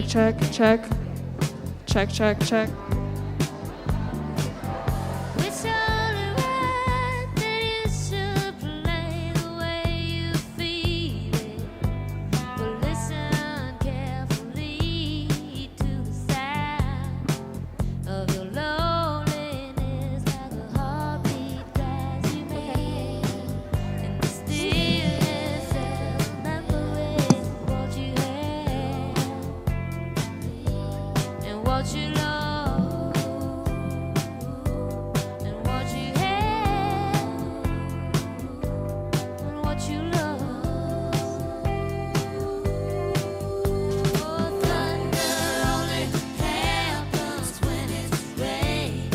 Check, check, check. Check, check, check. It's only right that you should play the way you feel it. But listen carefully to the sound of your loneliness, like a heartbeat drives you mad. And the stillness of memories, what you had and what you lost. And what you had and what you lost. Oh, thunder only happens when it's raining.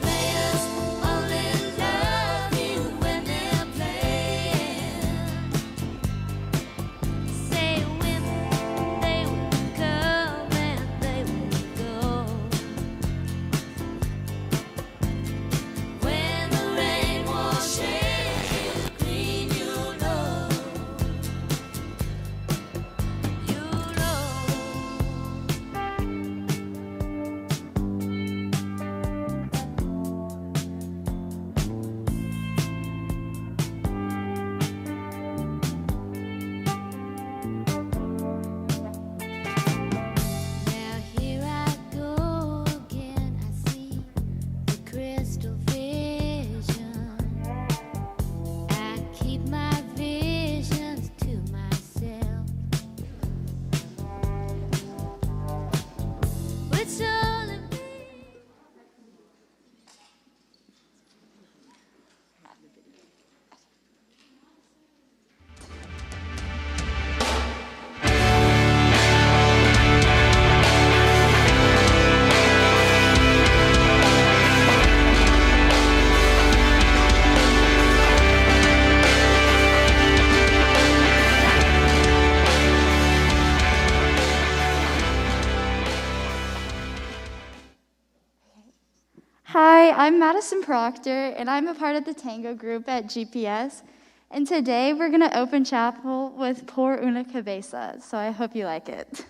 Players only love you when they're playing. Say when they will come and they will go. When the rain washes you clean, you know. You know. Now here I go again. I see the crystal vision. I keep my visions to myself. It's only me. Hi, I'm Madison Proctor, and I'm a part of the tango group at GPS. And today we're going to open chapel with Por Una Cabeza, so I hope you like it.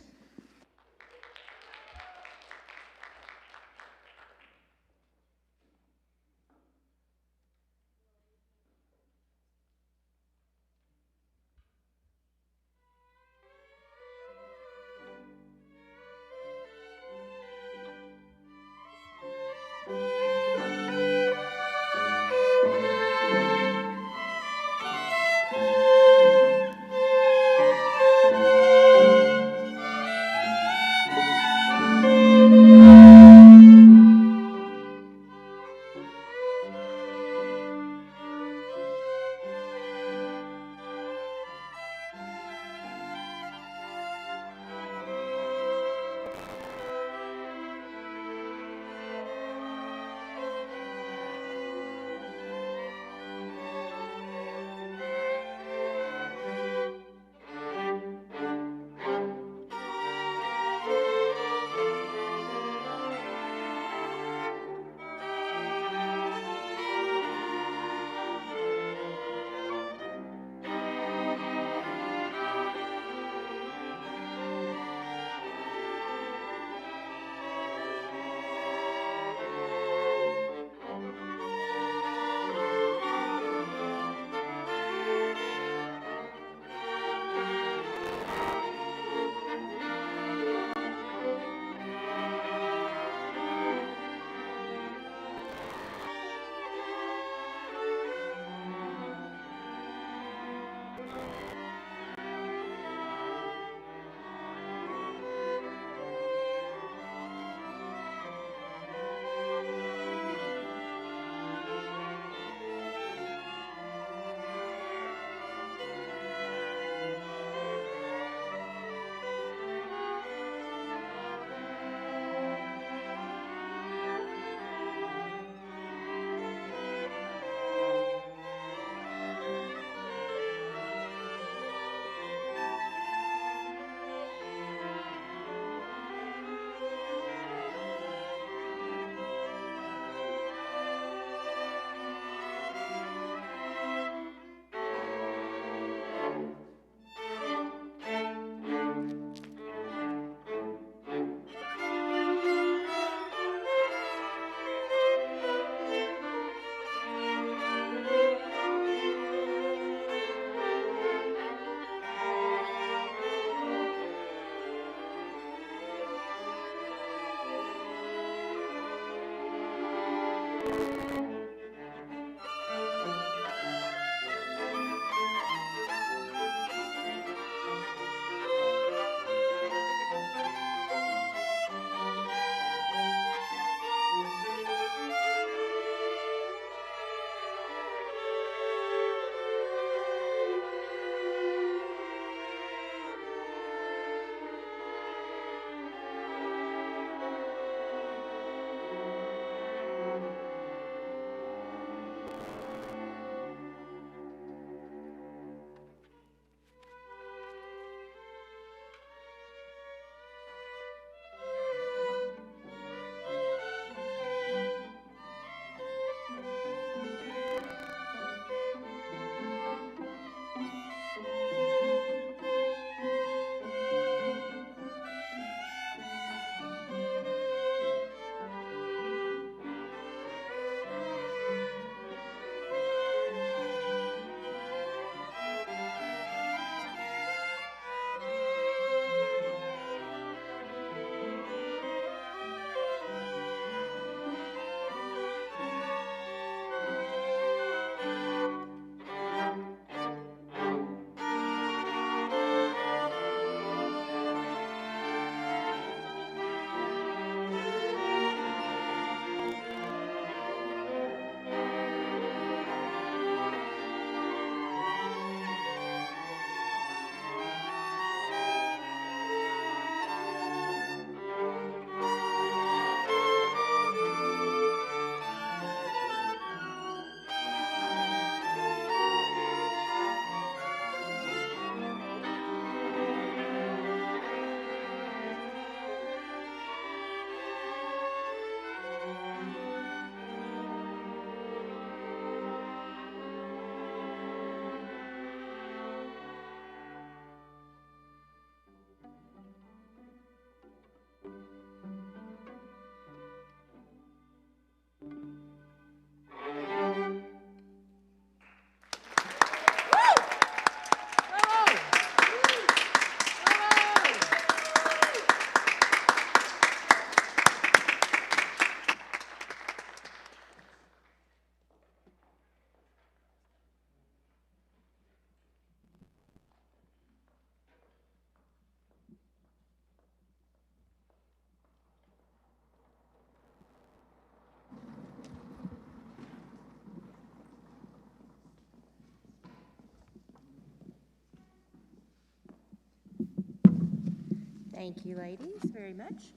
Thank you, ladies, very much.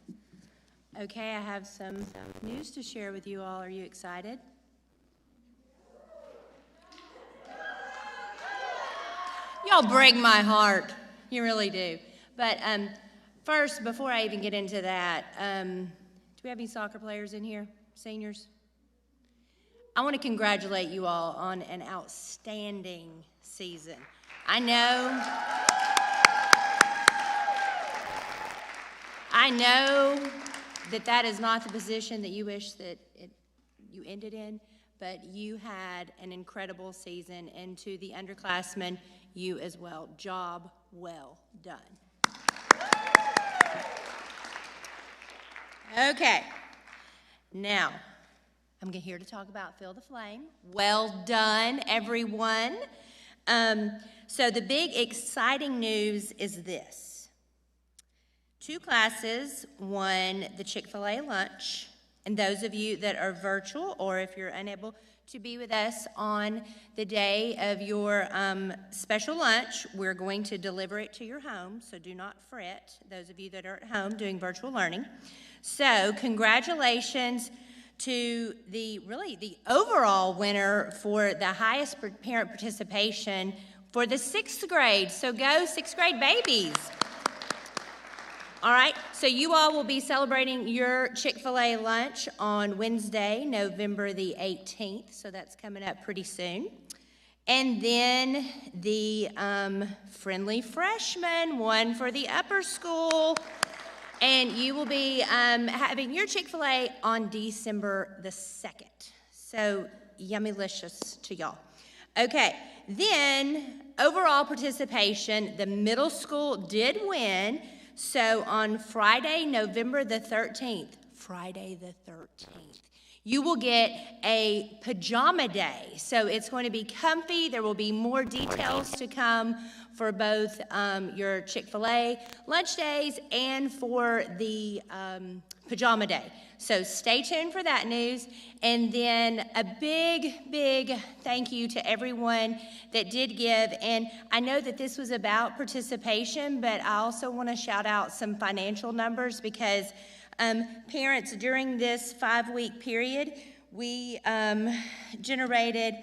Okay, I have some news to share with you all. Are you excited? Y'all break my heart. You really do. But first, before I even get into that, do we have any soccer players in here? Seniors? I want to congratulate you all on an outstanding season. I know that is not the position that you wish that you ended in, but you had an incredible season, and to the underclassmen, you as well. Job well done. Okay, now I'm here to talk about Feel the Flame. Well done, everyone. So the big exciting news is this. 2 classes won the Chick-fil-A lunch, and those of you that are virtual or if you're unable to be with us on the day of your special lunch, we're going to deliver it to your home, so do not fret, those of you that are at home doing virtual learning. So congratulations to the overall winner for the highest parent participation for the 6th grade. So go 6th grade babies. All right, so you all will be celebrating your Chick-fil-A lunch on Wednesday, November the 18th, so that's coming up pretty soon. And then the friendly freshman won for the upper school, and you will be having your Chick-fil-A on December the 2nd. So yummylicious to y'all. Okay, then overall participation, the middle school did win. So on Friday, November the 13th, You will get a pajama day, so it's going to be comfy. There will be more details to come for both your Chick-fil-A lunch days and for the pajama day. So stay tuned for that news. And then a big thank you to everyone that did give. And I know that this was about participation, but I also want to shout out some financial numbers because parents, during this 5-week period, we generated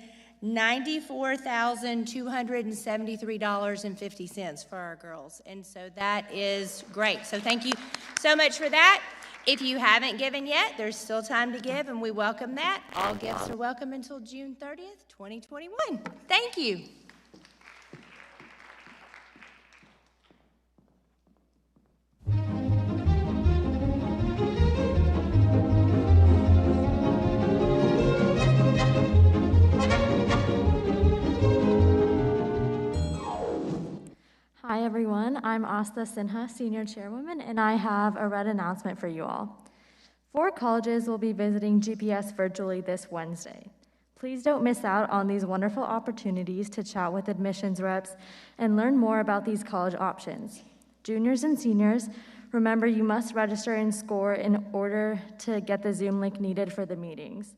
$94,273.50 for our girls. And so that is great. So thank you so much for that. If you haven't given yet, there's still time to give, and we welcome that. All gifts are welcome until June 30th, 2021. Thank you. Hi everyone, I'm Asta Sinha, Senior Chairwoman, and I have a red announcement for you all. 4 colleges will be visiting GPS virtually this Wednesday. Please don't miss out on these wonderful opportunities to chat with admissions reps and learn more about these college options. Juniors and seniors, remember you must register and score in order to get the Zoom link needed for the meetings.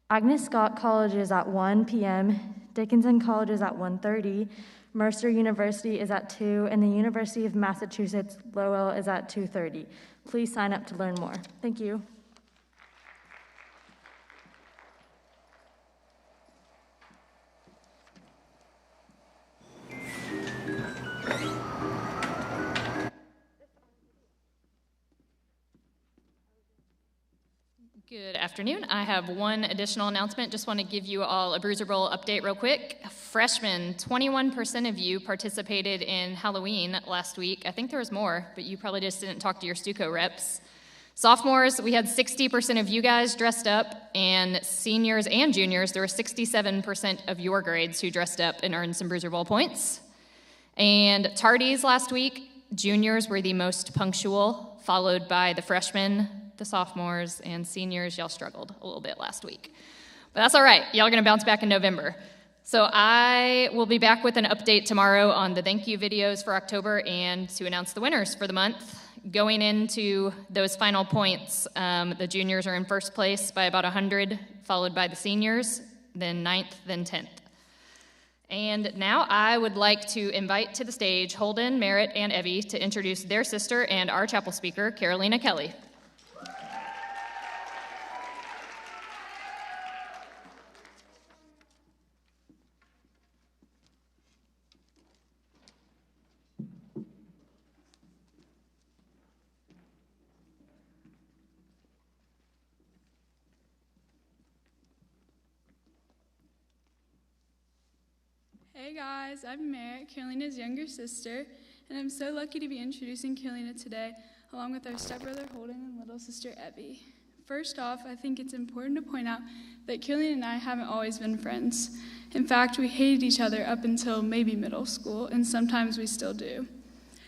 Agnes Scott College is at 1 p.m., Dickinson College is at 1:30, Mercer University is at 2, and the University of Massachusetts Lowell is at 2:30. Please sign up to learn more. Thank you. Good afternoon. I have one additional announcement. Just want to give you all a Bruiser Bowl update real quick. Freshmen, 21% of you participated in Halloween last week. I think there was more, but you probably just didn't talk to your Stuco reps. Sophomores, we had 60% of you guys dressed up, and seniors and juniors, there were 67% of your grades who dressed up and earned some Bruiser Bowl points. And tardies last week, juniors were the most punctual, followed by the freshmen, the sophomores, and seniors. Y'all struggled a little bit last week. But that's all right. Y'all are going to bounce back in November. So I will be back with an update tomorrow on the thank you videos for October and to announce the winners for the month. Going into those final points, the juniors are in first place by about 100, followed by the seniors, then 9th, then 10th. And now I would like to invite to the stage Holden, Merritt, and Evie to introduce their sister and our chapel speaker, Carolina Kelley. Hey guys, I'm Merritt, Carolina's younger sister, and I'm so lucky to be introducing Carolina today, along with our stepbrother Holden and little sister Evie. First off, I think it's important to point out that Carolina and I haven't always been friends. In fact, we hated each other up until maybe middle school, and sometimes we still do.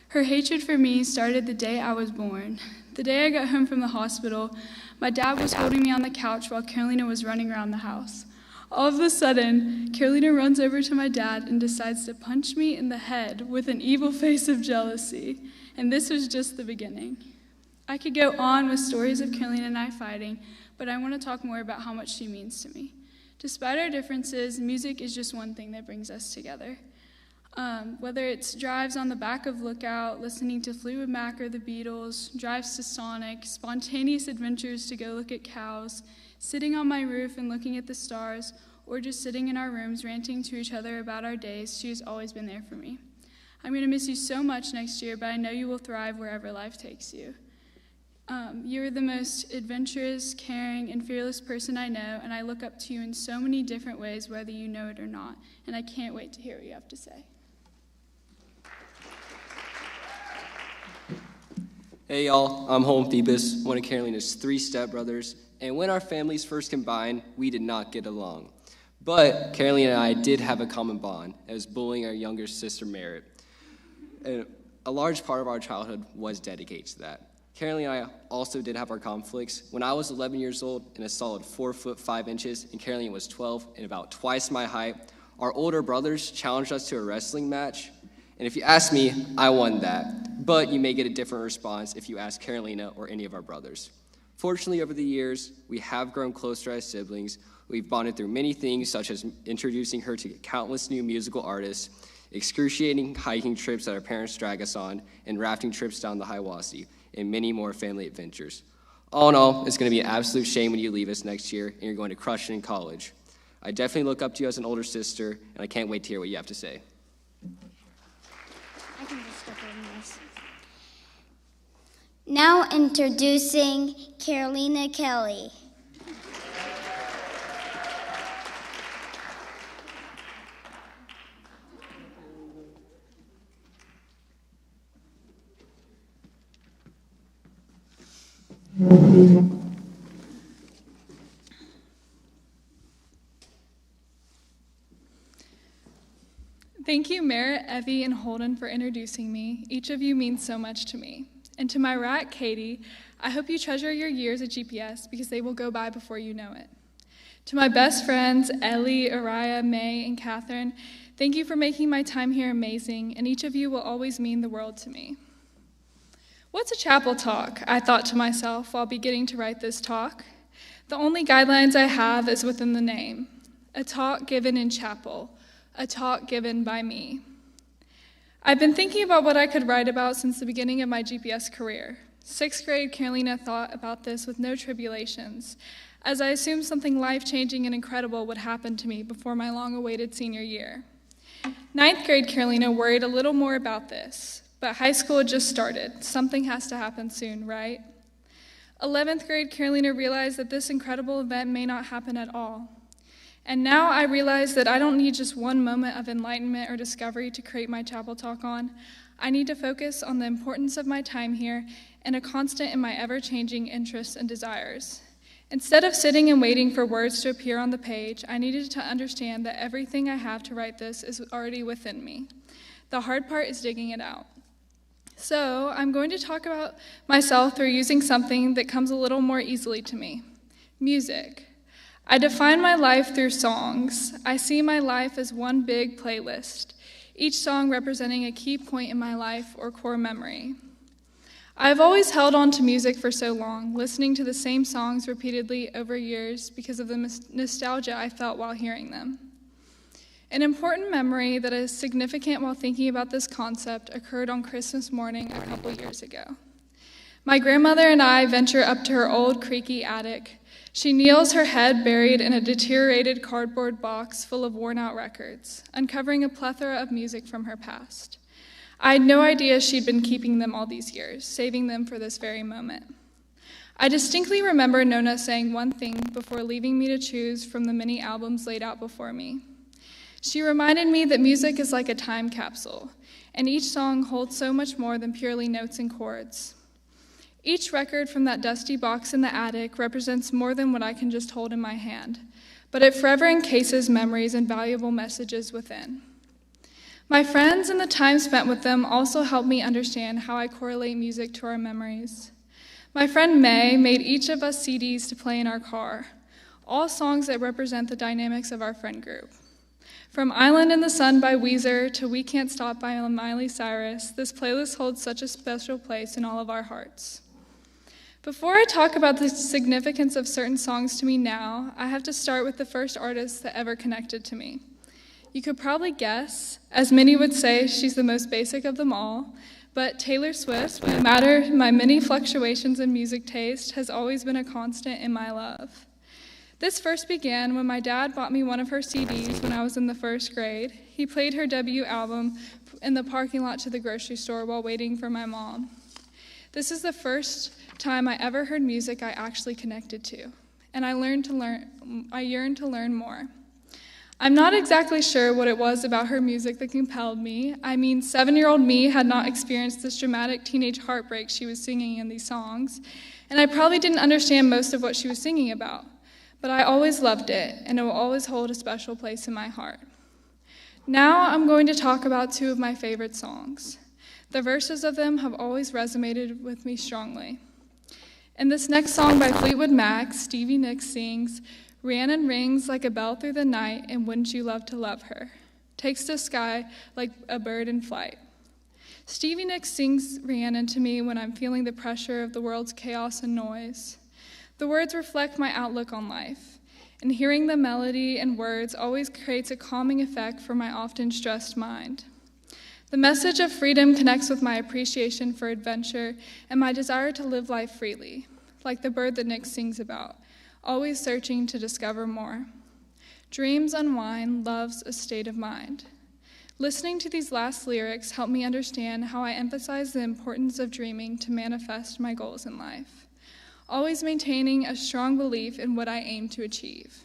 Her hatred for me started the day I was born. The day I got home from the hospital, my dad was holding me on the couch while Carolina was running around the house. All of a sudden, Carolina runs over to my dad and decides to punch me in the head with an evil face of jealousy. And this was just the beginning. I could go on with stories of Carolina and I fighting, but I want to talk more about how much she means to me. Despite our differences, music is just one thing that brings us together. Whether it's drives on the back of Lookout, listening to Fleetwood Mac or the Beatles, drives to Sonic, spontaneous adventures to go look at cows, sitting on my roof and looking at the stars, or just sitting in our rooms ranting to each other about our days, she has always been there for me. I'm going to miss you so much next year, but I know you will thrive wherever life takes you. You're the most adventurous, caring, and fearless person I know, and I look up to you in so many different ways, whether you know it or not, and I can't wait to hear what you have to say. Hey y'all, I'm Holden Phoebus, one of Carolina's 3 stepbrothers, and when our families first combined, we did not get along. But Carolina and I did have a common bond, as bullying our younger sister Merritt. And a large part of our childhood was dedicated to that. Carolyn and I also did have our conflicts. When I was 11 years old and a solid 4 foot 5 inches, and Carolyn was 12 and about twice my height, our older brothers challenged us to a wrestling match. And if you ask me, I won that. But you may get a different response if you ask Carolina or any of our brothers. Fortunately, over the years, we have grown closer as siblings. We've bonded through many things, such as introducing her to countless new musical artists, excruciating hiking trips that our parents drag us on, and rafting trips down the Hiwassee, and many more family adventures. All in all, it's going to be an absolute shame when you leave us next year and you're going to crush it in college. I definitely look up to you as an older sister, and I can't wait to hear what you have to say. I can just step in this. Now introducing Carolina Kelley. Thank you, Merritt, Evie, and Holden for introducing me. Each of you means so much to me. And to my rat, Katie, I hope you treasure your years at GPS because they will go by before you know it. To my best friends, Ellie, Araya, May, and Catherine, thank you for making my time here amazing, and each of you will always mean the world to me. What's a chapel talk? I thought to myself while beginning to write this talk. The only guidelines I have is within the name. A talk given in chapel. A talk given by me. I've been thinking about what I could write about since the beginning of my GPS career. 6th grade, Carolina thought about this with no tribulations, as I assumed something life-changing and incredible would happen to me before my long-awaited senior year. 9th grade, Carolina worried a little more about this, but high school had just started. Something has to happen soon, right? 11th grade, Carolina realized that this incredible event may not happen at all. And now I realize that I don't need just one moment of enlightenment or discovery to create my chapel talk on. I need to focus on the importance of my time here and a constant in my ever-changing interests and desires. Instead of sitting and waiting for words to appear on the page, I needed to understand that everything I have to write this is already within me. The hard part is digging it out. So I'm going to talk about myself through using something that comes a little more easily to me: music. I define my life through songs. I see my life as one big playlist, each song representing a key point in my life or core memory. I've always held on to music for so long, listening to the same songs repeatedly over years because of the nostalgia I felt while hearing them. An important memory that is significant while thinking about this concept occurred on Christmas morning a couple years ago. My grandmother and I venture up to her old creaky attic. She kneels, her head buried in a deteriorated cardboard box full of worn-out records, uncovering a plethora of music from her past. I had no idea she'd been keeping them all these years, saving them for this very moment. I distinctly remember Nona saying one thing before leaving me to choose from the many albums laid out before me. She reminded me that music is like a time capsule, and each song holds so much more than purely notes and chords. Each record from that dusty box in the attic represents more than what I can just hold in my hand, but it forever encases memories and valuable messages within. My friends and the time spent with them also help me understand how I correlate music to our memories. My friend May made each of us CDs to play in our car, all songs that represent the dynamics of our friend group. From Island in the Sun by Weezer to We Can't Stop by Miley Cyrus, this playlist holds such a special place in all of our hearts. Before I talk about the significance of certain songs to me now, I have to start with the first artist that ever connected to me. You could probably guess, as many would say she's the most basic of them all, but Taylor Swift, no matter my many fluctuations in music taste, has always been a constant in my love. This first began when my dad bought me one of her CDs when I was in the 1st grade. He played her debut album in the parking lot to the grocery store while waiting for my mom. This is the first time I ever heard music I actually connected to, and I yearned to learn more. I'm not exactly sure what it was about her music that compelled me. I mean, 7-year-old me had not experienced this dramatic teenage heartbreak she was singing in these songs, and I probably didn't understand most of what she was singing about, but I always loved it, and it will always hold a special place in my heart. Now I'm going to talk about 2 of my favorite songs. The verses of them have always resonated with me strongly. In this next song by Fleetwood Mac, Stevie Nicks sings, "Rhiannon rings like a bell through the night, and wouldn't you love to love her? Takes the sky like a bird in flight." Stevie Nicks sings Rhiannon to me when I'm feeling the pressure of the world's chaos and noise. The words reflect my outlook on life, and hearing the melody and words always creates a calming effect for my often stressed mind. The message of freedom connects with my appreciation for adventure and my desire to live life freely, like the bird that Nick sings about, always searching to discover more. Dreams unwind, love's a state of mind. Listening to these last lyrics helped me understand how I emphasize the importance of dreaming to manifest my goals in life, always maintaining a strong belief in what I aim to achieve.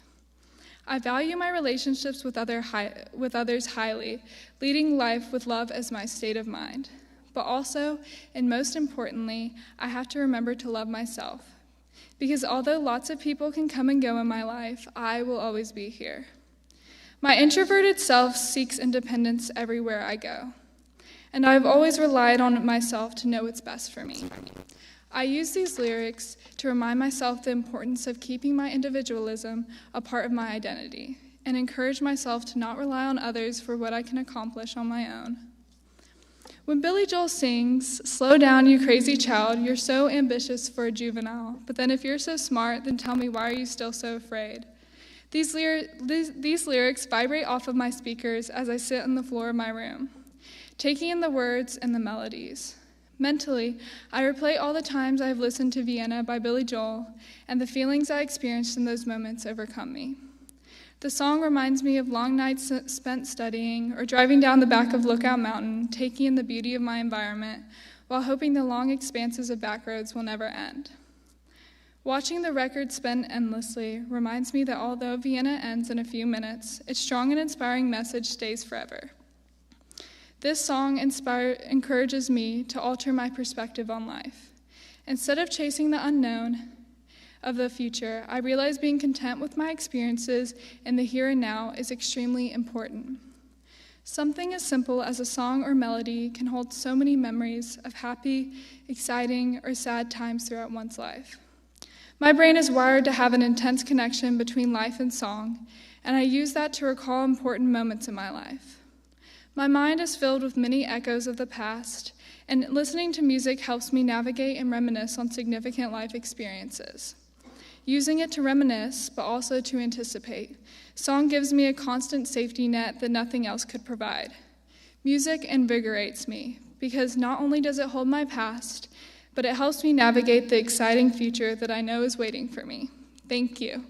I value my relationships with others highly, leading life with love as my state of mind. But also, and most importantly, I have to remember to love myself. Because although lots of people can come and go in my life, I will always be here. My introverted self seeks independence everywhere I go, and I've always relied on myself to know what's best for me. I use these lyrics to remind myself the importance of keeping my individualism a part of my identity, and encourage myself to not rely on others for what I can accomplish on my own. When Billy Joel sings, "Slow down, you crazy child, you're so ambitious for a juvenile, but then if you're so smart, then tell me why are you still so afraid?" These lyrics vibrate off of my speakers as I sit on the floor of my room, taking in the words and the melodies. Mentally, I replay all the times I have listened to Vienna by Billy Joel, and the feelings I experienced in those moments overcome me. The song reminds me of long nights spent studying or driving down the back of Lookout Mountain, taking in the beauty of my environment, while hoping the long expanses of back roads will never end. Watching the record spin endlessly reminds me that although Vienna ends in a few minutes, its strong and inspiring message stays forever. This song encourages me to alter my perspective on life. Instead of chasing the unknown of the future, I realize being content with my experiences in the here and now is extremely important. Something as simple as a song or melody can hold so many memories of happy, exciting, or sad times throughout one's life. My brain is wired to have an intense connection between life and song, and I use that to recall important moments in my life. My mind is filled with many echoes of the past, and listening to music helps me navigate and reminisce on significant life experiences. Using it to reminisce, but also to anticipate, song gives me a constant safety net that nothing else could provide. Music invigorates me, because not only does it hold my past, but it helps me navigate the exciting future that I know is waiting for me. Thank you.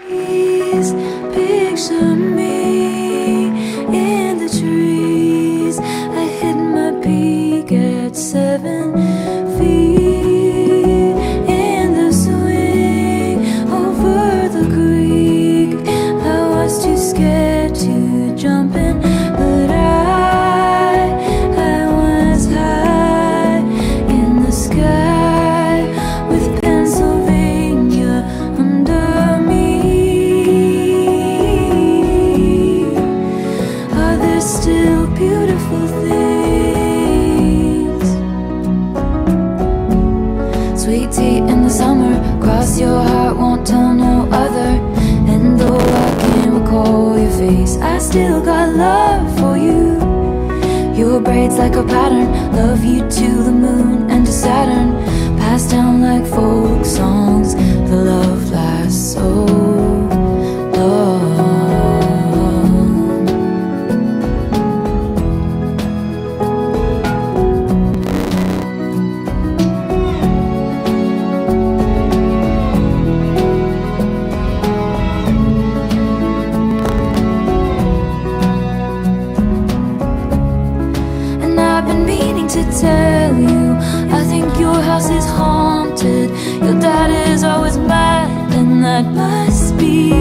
Please picture me in the trees. I hit my peak at 7 feet in the swing over the creek. I was too scared to jump in, but I was high in the sky with Pennsylvania under me. Are there still beautiful things? Sweet tea in the summer, cross your heart, won't tell no other. And though I can't recall your face, I still got love for you. Your braids like a pattern, love you to the moon and to Saturn. Passed down like folk songs, the love lasts so long. And I've been meaning to tell you, I think your house is haunted. Your dad is always mad, and that must be